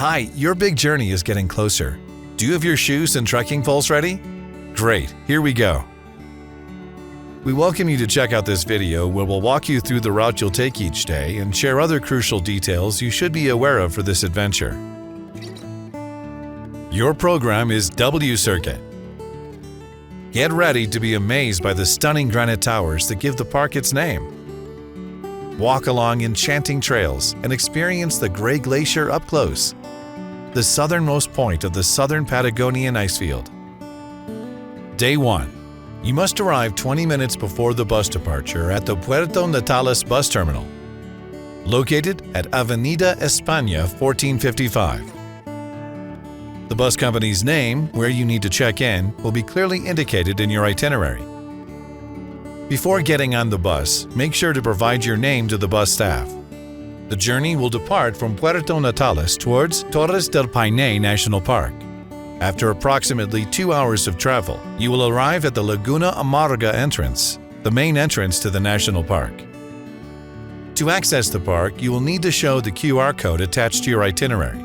Hi, your big journey is getting closer. Do you have your shoes and trekking poles ready? Great, here we go. We welcome you to check out this video where we'll walk you through the route you'll take each day and share other crucial details you should be aware of for this adventure. Your program is W Circuit. Get ready to be amazed by the stunning granite towers that give the park its name. Walk along enchanting trails and experience the Gray Glacier up close, the southernmost point of the southern Patagonian icefield. Day 1. You must arrive 20 minutes before the bus departure at the Puerto Natales bus terminal, located at Avenida España 1455. The bus company's name, where you need to check in, will be clearly indicated in your itinerary. Before getting on the bus, make sure to provide your name to the bus staff. The journey will depart from Puerto Natales towards Torres del Paine National Park. After approximately 2 hours of travel, you will arrive at the Laguna Amarga entrance, the main entrance to the national park. To access the park, you will need to show the QR code attached to your itinerary.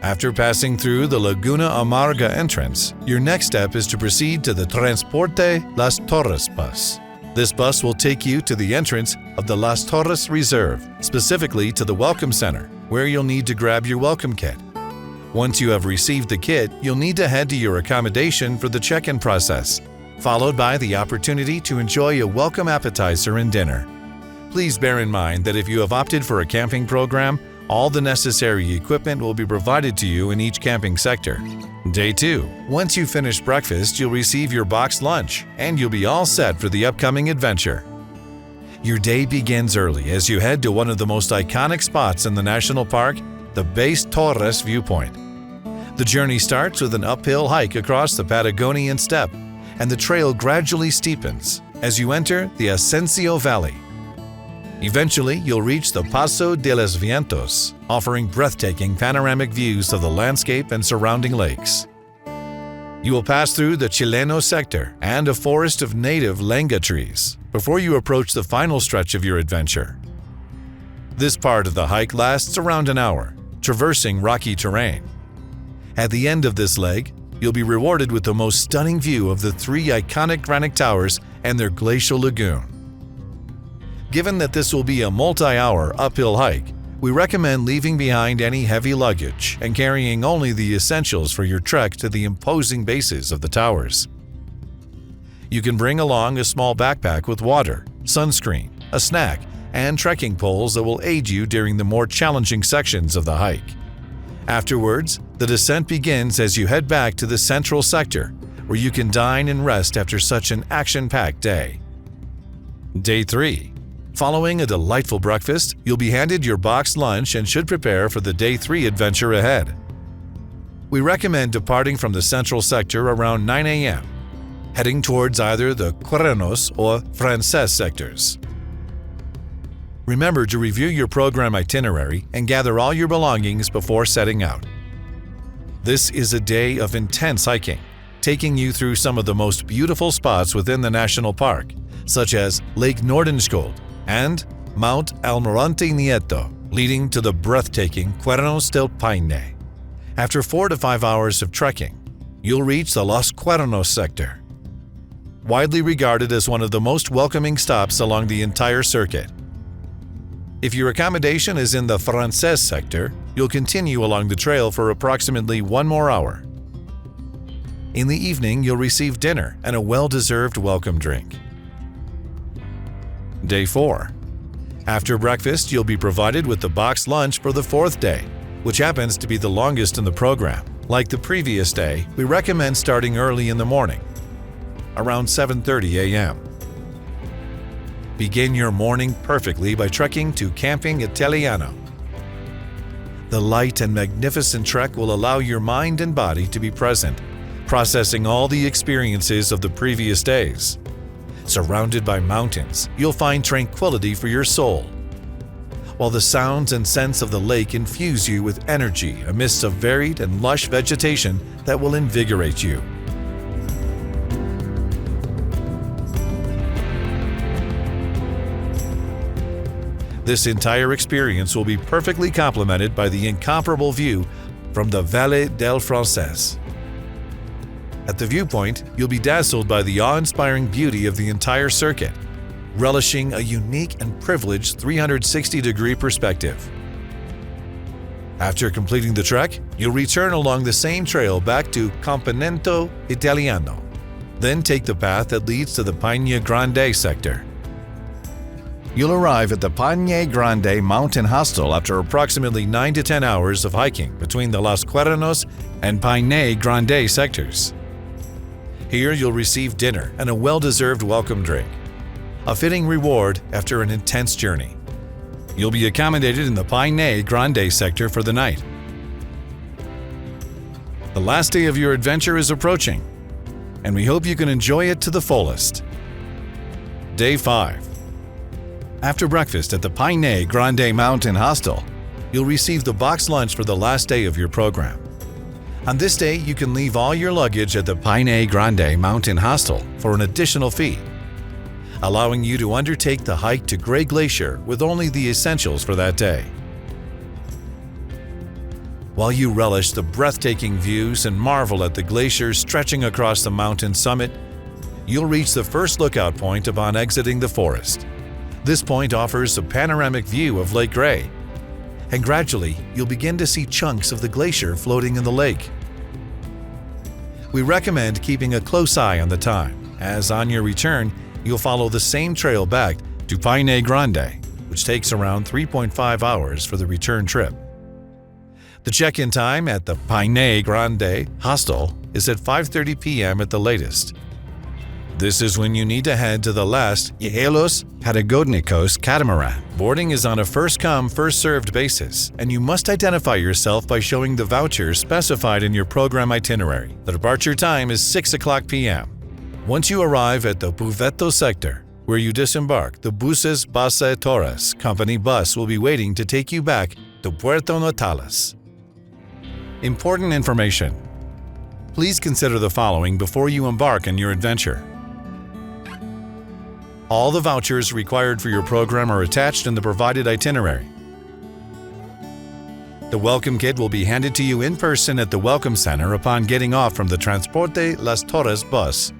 After passing through the Laguna Amarga entrance, your next step is to proceed to the Transporte Las Torres bus. This bus will take you to the entrance of the Las Torres Reserve, specifically to the Welcome Center, where you'll need to grab your welcome kit. Once you have received the kit, you'll need to head to your accommodation for the check-in process, followed by the opportunity to enjoy a welcome appetizer and dinner. Please bear in mind that if you have opted for a camping program, all the necessary equipment will be provided to you in each camping sector. Day 2. Once you finish breakfast, you'll receive your boxed lunch, and you'll be all set for the upcoming adventure. Your day begins early as you head to one of the most iconic spots in the national park, the Base Torres viewpoint. The journey starts with an uphill hike across the Patagonian steppe, and the trail gradually steepens as you enter the Ascencio Valley. Eventually, you'll reach the Paso de los Vientos, offering breathtaking panoramic views of the landscape and surrounding lakes. You will pass through the Chileno sector and a forest of native lenga trees before you approach the final stretch of your adventure. This part of the hike lasts around an hour, traversing rocky terrain. At the end of this leg, you'll be rewarded with the most stunning view of the 3 iconic granite towers and their glacial lagoon. Given that this will be a multi-hour uphill hike, we recommend leaving behind any heavy luggage and carrying only the essentials for your trek to the imposing bases of the towers. You can bring along a small backpack with water, sunscreen, a snack, and trekking poles that will aid you during the more challenging sections of the hike. Afterwards, the descent begins as you head back to the central sector, where you can dine and rest after such an action-packed day. Day 3. Following a delightful breakfast, you'll be handed your boxed lunch and should prepare for the Day 3 adventure ahead. We recommend departing from the central sector around 9 a.m., heading towards either the Cuernos or Frances sectors. Remember to review your program itinerary and gather all your belongings before setting out. This is a day of intense hiking, taking you through some of the most beautiful spots within the national park, such as Lake Nordenskjold and Mount Almirante Nieto, leading to the breathtaking Cuernos del Paine. After 4 to 5 hours of trekking, you'll reach the Los Cuernos sector, widely regarded as one of the most welcoming stops along the entire circuit. If your accommodation is in the Frances sector, you'll continue along the trail for approximately 1 more hour. In the evening, you'll receive dinner and a well-deserved welcome drink. Day 4. After breakfast, you'll be provided with the boxed lunch for the 4th day, which happens to be the longest in the program. Like the previous day, we recommend starting early in the morning, around 7:30 a.m. Begin your morning perfectly by trekking to Camping Italiano. The light and magnificent trek will allow your mind and body to be present, processing all the experiences of the previous days. Surrounded by mountains, you'll find tranquility for your soul, while the sounds and scents of the lake infuse you with energy amidst a varied and lush vegetation that will invigorate you. This entire experience will be perfectly complemented by the incomparable view from the Vallée del Francès. At the viewpoint, you'll be dazzled by the awe-inspiring beauty of the entire circuit, relishing a unique and privileged 360-degree perspective. After completing the trek, you'll return along the same trail back to Campamento Italiano, then take the path that leads to the Pigne Grande sector. You'll arrive at the Pigne Grande Mountain Hostel after approximately 9 to 10 hours of hiking between the Los Cuernos and Pigne Grande sectors. Here you'll receive dinner and a well-deserved welcome drink, a fitting reward after an intense journey. You'll be accommodated in the Pigne Grande sector for the night. The last day of your adventure is approaching, and we hope you can enjoy it to the fullest. Day 5. After breakfast at the Pigne Grande Mountain Hostel, you'll receive the box lunch for the last day of your program. On this day, you can leave all your luggage at the Pigne Grande Mountain Hostel for an additional fee, allowing you to undertake the hike to Grey Glacier with only the essentials for that day. While you relish the breathtaking views and marvel at the glacier stretching across the mountain summit, you'll reach the first lookout point upon exiting the forest. This point offers a panoramic view of Lake Grey, and gradually you'll begin to see chunks of the glacier floating in the lake. We recommend keeping a close eye on the time, as on your return, you'll follow the same trail back to Pigne Grande, which takes around 3.5 hours for the return trip. The check-in time at the Pigne Grande Hostel is at 5:30 p.m. at the latest. This is when you need to head to the last Hielos Patagónicos catamaran. Boarding is on a first-come, first-served basis, and you must identify yourself by showing the voucher specified in your program itinerary. The departure time is 6 o'clock p.m. Once you arrive at the Puveto sector, where you disembark, the Buses Base Torres company bus will be waiting to take you back to Puerto Natales. Important information. Please consider the following before you embark on your adventure. All the vouchers required for your program are attached in the provided itinerary. The welcome kit will be handed to you in person at the Welcome Center upon getting off from the Transporte Las Torres bus.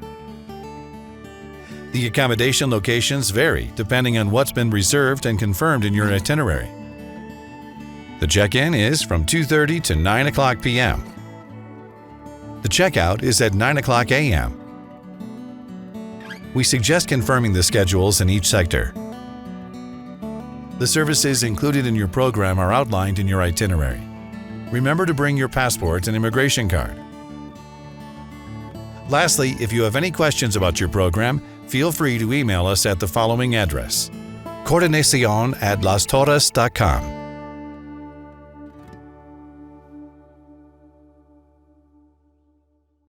The accommodation locations vary depending on what's been reserved and confirmed in your itinerary. The check-in is from 2:30 to 9 o'clock p.m. The checkout is at 9 o'clock a.m. We suggest confirming the schedules in each sector. The services included in your program are outlined in your itinerary. Remember to bring your passport and immigration card. Lastly, if you have any questions about your program, feel free to email us at the following address: coordinacion@lastorres.com.